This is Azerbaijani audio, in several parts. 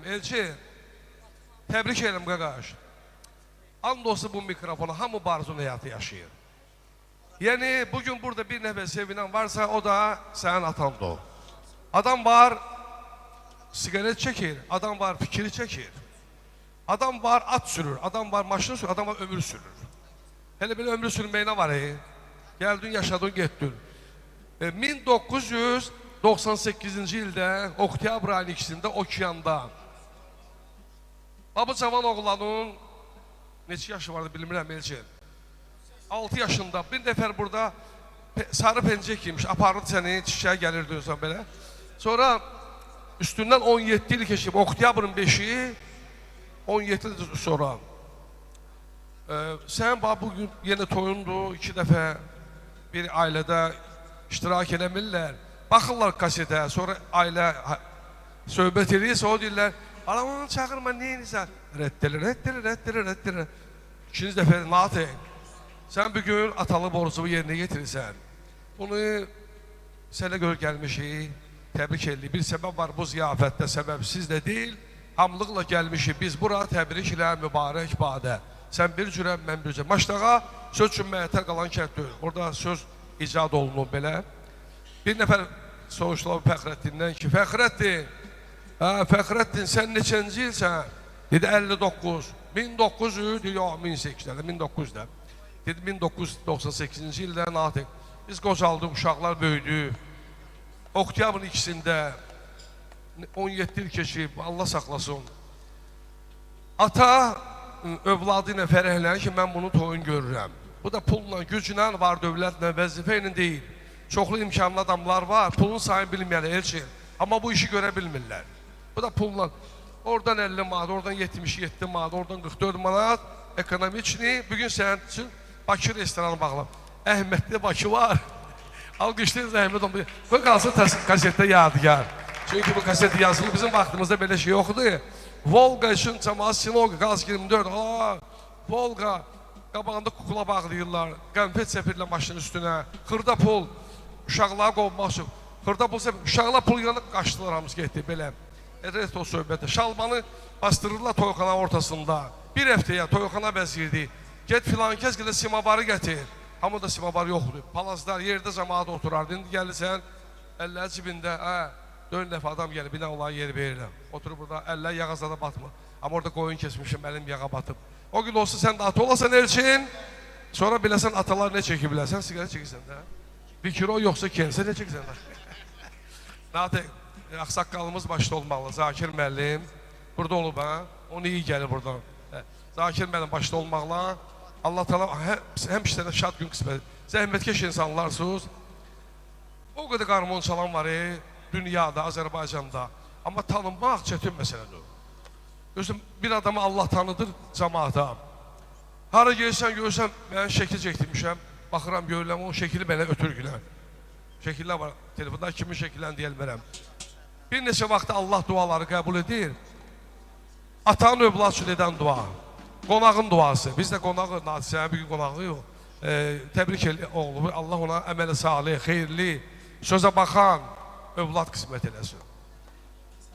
Elçi, təbrik edirəm qaqaş. And olsun bu mikrofona, hamı barzun həyatı yaşayır. Yəni, bugün burada bir nəfər sevinən varsa, o da sənin atandır o. Adam var, sigaret çəkir, adam var, fikri çəkir. Adam var, at sürür, adam var, maşın sürür, adam var, ömür sürür. Hele belə ömrü sürməyinə var, gəldin, yaşadın, getdin. 1998-ci ildə, oktyabr ayının ikisində, okeanda, bu cavan oğlanın neçə yaşı vardı bilmirəm, Elçin. 6 yaşında bir nəfər burada sarı pencək giymiş, aparırdı səni, çiçəyə gəlirdi özən belə. Sonra üstündən 17 il keçib, oktyabrın 5-i, 17 il sonra. Sən bugün yeni toyundu, 2 dəfə bir ailədə iştirak eləmirlər. Baxırlar kasetə, sonra ailə söhbət edirsə, o deyirlər, alamını çağırma, neyinizə? Rəddəlir. İkinci dəfə, Natey, sən bugün atalı borcumu yerinə getirirsən. Bunu sənə görə gəlmişik, təbrik edirik. Bir səbəb var bu ziyafətdə, səbəbsiz də deyil. Hamlıqla gəlmişik, biz bura təbrik ilə mübarək badə. Sən bir cürəm, mən bir cürəm. Maçdağa söz üçün məyətər qalan kənd deyil. Orada söz icad olunub belə. Bir nəfər soruşdular Fəxrəddindən ki, Fəxrəddin, sən neçənci ilsən? Dedi, 59. 1900, yox, 1800-də, 1900-də. Dedi, 1998-ci ildə Natiq. Biz qocaldıq, uşaqlar böyüdü. Oktyabrın ikisində 17 il keçib, Allah saxlasın. Ata övladı ilə fərəhlənir ki, mən bunu toyun görürəm. Bu da pulla, güclə, var dövlətlə, vəzifə ilə deyil. Çoxlu imkanlı adamlar var, pulun sayını bilməyən elçin. Amma bu işi görə bilmirlər. Bu da pulla, oradan 50 manat, oradan 77 manat, oradan 44 manat ekonomiçini. Bugün sənin üçün Bakı restoranı bağlam. Əhmədli Bakı var. Alqışlayırız Əhməd onu. Qoy qalsın kasetdə yadigar. Çünki bu kaset yazılı bizim vaxtımızda belə şey yoxdur. Volga üçün cəmaat Sinoga, Qaz 24. Volga, qabağında kukula bağlayırlar. Qənfət səpirlə maşının üstünə. Xırda pul, uşaqlığa qovmaq üçün. Xırda pul səpir, uşaqlar pul yanıb qaçdılar, hamısı getdi belə. Retro söhbətdə. Şalmanı bastırırlar toyxana ortasında. Bir həftəyə toyxana bəzirdi. Get filan kəs gələ simavarı gətir. Hamı da simavar yoxdur. Palazlar yerdə cəmaat oturardı. İndi gəlirsən, əllər cibində, 4 dəfə adam gəlib, bir nə olan yeri verirəm. Oturub burada, əllər yağazada batma. Amma orada qoyun kesmişim, əlim yağa batıb. O gün olsa sən də ata olasan elçin, sonra biləsən atalar nə çəkib biləsən, siqaret çəkirsən də. Bir kilo yoxsa kensə nə çəkirsən də. Natək, axsaqqalımız başda olmalı, Zakir müəllim. Burada olub, onu iyi gəlir buradan. Zakir müəllim başda olmaqla, Allah təala həmişə də şad gün qismət. Zəhmətkeş insanlarsınız. O qədər qarmon çalan var, dünyada, Azərbaycanda. Amma tanınmaq çətin məsələdir. Gözüm, bir adamı Allah tanıdır cəmaata. Hara gelsən, görürsən, mən şəkil çəkdirmişəm. Baxıram, görürəm, o şəkili mənə ötürgülər. Şəkillər var, telefonda kimin şəkillərini deyəlmərəm. Bir neçə vaxtda Allah duaları qəbul edir. Atanın övlad üçün edən dua. Qonağın duası. Biz də qonağı, Nadisənin bir gün qonağı yox. Təbrik edir oğlu. Allah ona əməli salih, xeyirli, sözə baxan övlad qismət eləsin.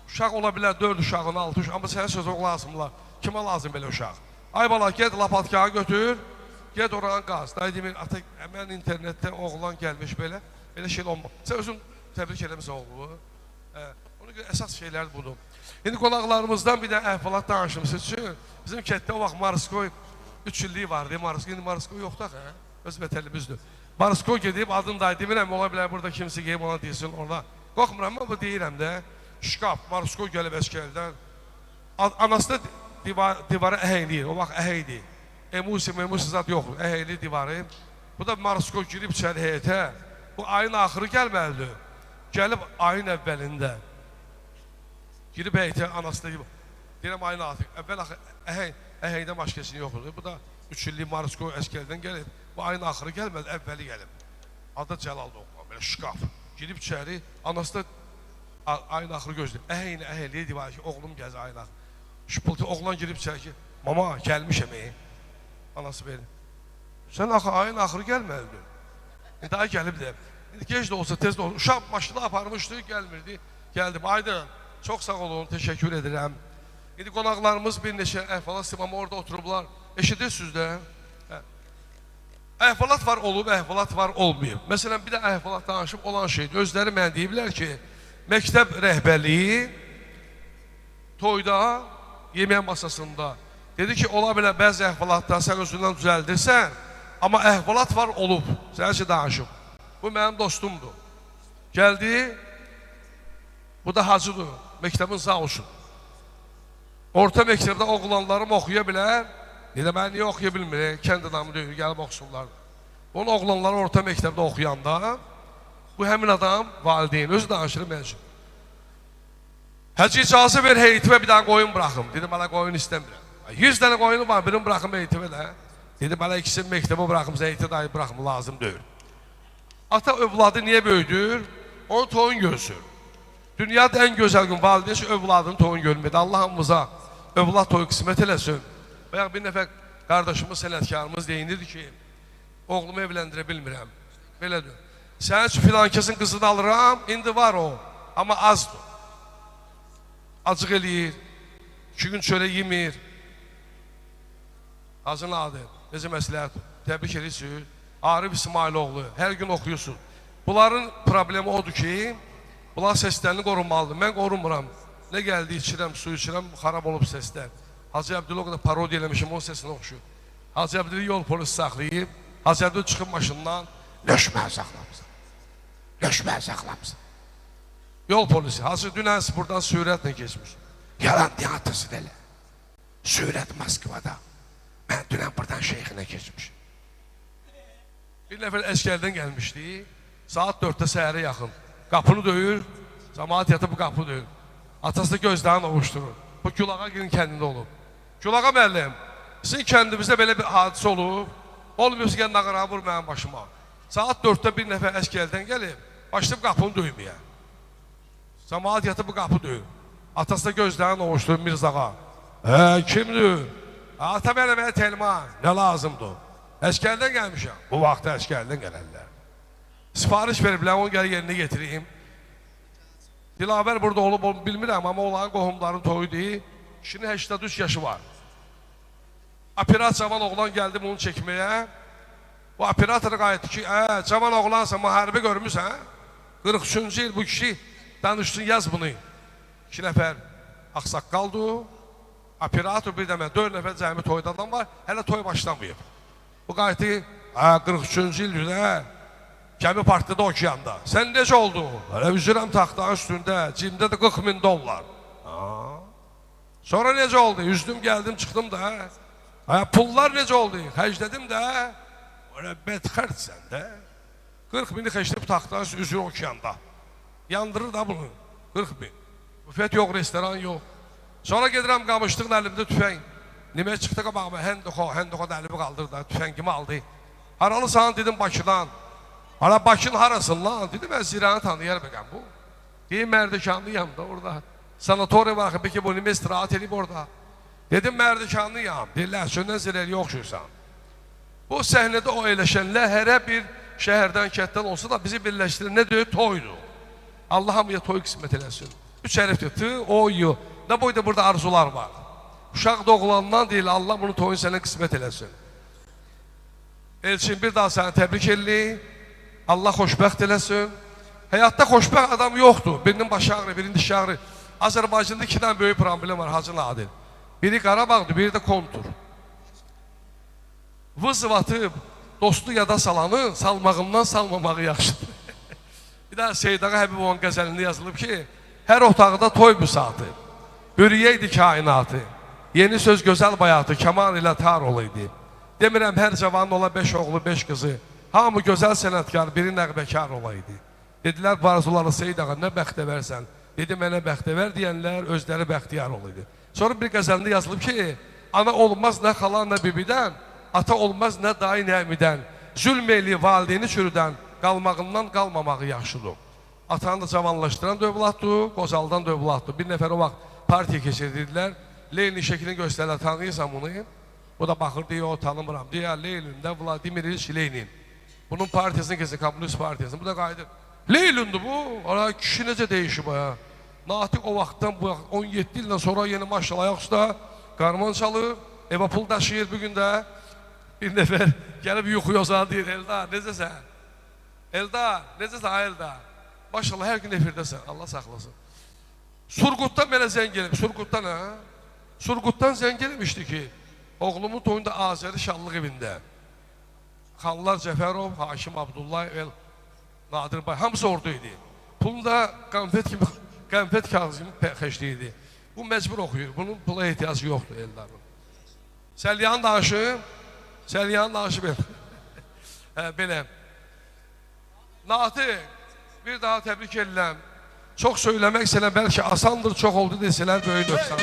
Uşaq ola bilər, 4 uşağın, 6 uşaq. Amma sənə sözə lazımlar. Kimə lazım belə uşaq? Ay bala, ged lapatkağı götür, ged oranı qaz. Day demir, ata, mən internetdə oğlan gəlmiş belə, belə şey olmaz. Sən özün təbrik eləmişsən oğlu. Ona görə əsas şeylər budur. İndi qonaqlarımızdan bir də əhvalat danışımız üçün, bizim kətdə o vaxt Mariskoy 3 illiyi vardı, indi Mariskoy yoxdur, öz vətənimizdir. Mariskoy gedib, adını da demirəm, ola bilər burada kimsə qeyib ona deyilsin, orada. Qorxmuram, amma bu deyirəm də, şkaf, Mariskoy gəlib əskərdən. Anası da divarı əhəyliyir, o vaxt əhəydir. Emusi zat yoxdur, əhəyli divarı. Bu da Mariskoy girib içəri heyətə, bu ayın axırı gəlməlidir. Gəlib ayın əvvəlində. Girib heyətə, anası da deyirəm ayın axırı, əvvəl əhəydə maşkəsini yoxdur. Bu da 3 illik Mariskoy əskərdən gəlib, bu ayın axırı gəlmədi, əvvəli gəlib. Adı Cəlal Doğman, belə şkaf. Girib içəri, anası da ayın axırı gözləyir. Əhəyliyə divar ki, oğlum gəzir ayın axırı. Şıpıltı, oğlan girib içəri ki, mama, gəlmişəm, anası verir. Sən axı ayın axırı gəlməlidir. Daha gəlib deyəm. Gec də olsa, tez də olsa, uşaq maşını aparmışdı, gəlmirdi. Gəldim, aydın, çox sağ olun, təşəkkür edirəm. İndi qonaqlarımız bir neçə əhvalat simamı orada oturublar. Eşidirsiniz də. Əhvalat var olub, əhvalat var olmayıb. Məsələn, bir də əhvalat danışıb olan şeydir. Özləri mənə deyiblər ki, məktəb rəhbərliyi toyda, yemək masasında dedi ki, ola bilər bəzi əhvalatda sən özündən düzəldirsən, amma əhvalat var olub, sən ki danışıb. Bu mənim dostumdur. Gəldi, bu da hacıdır, məktəbin sağ olsun. Orta məktəbdə oğlanlarım oxuya bilər, elə mən niyə oxuya bilmir, kənd adamı deyil, gəlib oxusunlar. Onun oğlanları orta məktəbdə oxuyanda, bu həmin adam valideyn, özü danışır məncə. Həcə icazə ver heyitimə bir dənə qoyun bıraxım. Dedim, hələ qoyun istəmirəm. 100 dənə qoyunu var, birini bıraxım heyitimə də. Dedim, hələ ikisini məktəbə bıraxım, heyitimə dayı bıraxım, lazım deyil. Ata övladı niyə böyüdür? Onu toyun görsün. Dünyada ən gözəl gün valideyn övladını toyun görmedi. Allah hamımıza övlad toyu qismət eləsin. Bayaq bir nəfər qardaşımız, sənətkarımız deyinirdi ki, oğlumu evləndirə bilmirəm. Belədir. Sənin üçün filan kəsin qızını alıram, indi var o, amma azdır. Acıq eləyir, 2 gün çölə yemir. Hacının adı, necə məsləhət, təbrik edirsiniz. Arif İsmailoğlu, hər gün oxuyursun. Bunların problemi odur ki, bunlar səslərini qorunmalıdır. Mən qorunmuram. Nə gəldi, içirəm, su içirəm, xarab olub səslər. Hacı Əbdülü o qədər parodiya eləmişim, onun səsini oxuşur. Hacı Əbdülü yol polisi saxlayıb, Hacı Əbdülü çıxıb maşından, löşməyə saxlamısan, löşməyə saxlamısan. Yol polisi, Hacı dünən buradan sürətlə geçmiş. Yalan teatrısın elə. Sürət Moskvada. Mən dünən buradan şeyxinə geçmişim. Bir nəfər əskərdən gəlmişdi, saat 4-də səhərə yaxın. Qapını döyür, cəmaat yatıb qapını döyür. Atası da gözlərini ovuşdurur. Bu Gülağa girin kəndində olub. Gülağa müəllim, sizin kəndimizdə belə bir hadisə olub, olmuyorsa gəl nağara vur mənim başıma. Saat 4-də bir nəfər əskərdən gəlib, başlayıb qapını döyməyə. Cəmaat yatıb qapı döyür. Atası da gözlərini ovuşdurur Mirzağa. Kimdir? Ata mənə telman, nə lazımdır? Əskərdən gəlmişəm. Bu vaxtda əskərdən gələrlər. Sipariş veriblər, onu gəl yerinə getireyim. Dilavər burada olub bilmirəm, amma onların qohumların toyudur. Kişinin 83 yaşı var. Operat cavan oğlan gəldi bunu çəkməyə. Bu operatora qayıtdı ki, cavan oğlansa müharibə görmüsən? 43-cü il bu kişi danışsın, yaz bunu. 2 nəfər axsaqqaldır. Operator bir dəmə 4 nəfər cəmi toyda adam var, hələ toy başlamayıb. Bu qayıtdı, 43-cü ildə gəmi partladı okeanda. Sən necə oldu? Hələ üzürəm taxtanın üstündə, cimdə də 40 min dollar. Sonra necə oldu? Üzdüm, gəldim, çıxdım da. Pullar necə oldu? Xərclədim də. Öyle bedxərtsən də. 40 mini xərcləyib taxtanın üstü üzür okeanda. Yandırır da bunu. 40 min. Büfet yox, restoran yox. Sonra gedirəm, qamışdığın əlimdə tüfəng. Nimə çıxdı qabağıma, həndoxo da əlimi qaldırdı da, tüfəngimi aldı. Haralısan dedim Bakıdan. Hala Bakın harasın lan? Dedim, mən Ziranı tanıyar bəqəm bu. Deyim, Mərdikanlıyam da orada. Sanatoriya var, peki bu nimə istirahat edib orada. Dedim, Mərdikanlıyam. Deyirlər, söndən zirəliyə oxşuyursan. Bu səhnədə o eləşənlər hərə bir şəhərdən, kətdən olsa da bizi birləşdirir. Nə deyir? Toydur. Allah hamıya toy qismət eləsin. 3 hərfdir, tı, oyu. Nə boyda burada arzular var. Uşaq doğulandan deyil, Allah bunu toyun sənə qismət eləsin. Elçin, bir daha səni təbrik eləyim. Allah xoşbəxt eləsin. Həyatda xoşbəxt adam yoxdur. Birinin başı ağrı, birinin dişi ağrı. Azərbaycanda 2 dənə böyük problem var, Hacı Nadir. Biri Qarabağdır, biri də kontur. Vız atıb, dostu yada salanı, salmağından salmamağı yaxşıdır. Bir daha Seydağa Həbibovun qəzəlində yazılıb ki, hər otaqda toy müsaatı, bürüyəydi kainatı, yeni söz gözəl bayatı, kamal ilə tar olaydı. Demirəm, hər cavanın ola 5 oğlu, 5 qızı, hamı gözəl sənətkar, biri nəğbəkar olaydı. Dedilər, bu arzuları Seydağa, nə bəxtəvərsən? Dedi, mənə bəxtəvər deyənlər, özləri bəxtiyar olaydı. Sonra bir qəzəlində yazılıb ki, ana olmaz nə xalan, nə bibidən, ata olmaz nə dayı, nə əmidən, zülm eli valideyni çürüdən, qalmağından qalmamağı yaxşıdır. Atanı da cavanlaşdıran dövladdır, qozaldan dövladdır. Bir nəfər o vaxt partiya keçirdilər, Lenin şəklini göstərlər, tanıyırsan bunu. O da baxır, deyə o tanımıram. Deyə Lenin'də Vladimir İliç Lenin. Bunun partiyasını keçir, Komünist partiyasını. Bu da qayıdır. Lenin'dir bu. Kişi necə deyişib ya. Natiq o vaxtdan bu 17 ildən sonra yeni maşallah ayaq üstə qarman çalır, evə pul daşıyır bir gündə. Bir nəfər gəlib yuxuya uzanır, deyir, Eldar, necəsən? Eldar, necəsən, Eldar? Maşallah, hər gün efirdəsən, Allah saxlasın. Surqutdan mənə zəng gelib, Surqutdan hə? Surqutdan zəng gelmişdi ki, oğlumun toyunda Azəri Şanlıq evində. Xanlar Cəfərov, Hakim Abdullah, Nadir Bay, hamısı orada idi. Pulunu da qənfət kağızı kimi xəşliydi. Bu məcbur oxuyur, bunun pula ehtiyacı yoxdur Eldarın. Səlliyan danışı, belə. Natiq, bir daha təbrik edirəm. Çox söyləmək istəyirəm, bəlkə asandır, çox oldu desələr böyük nöqsan.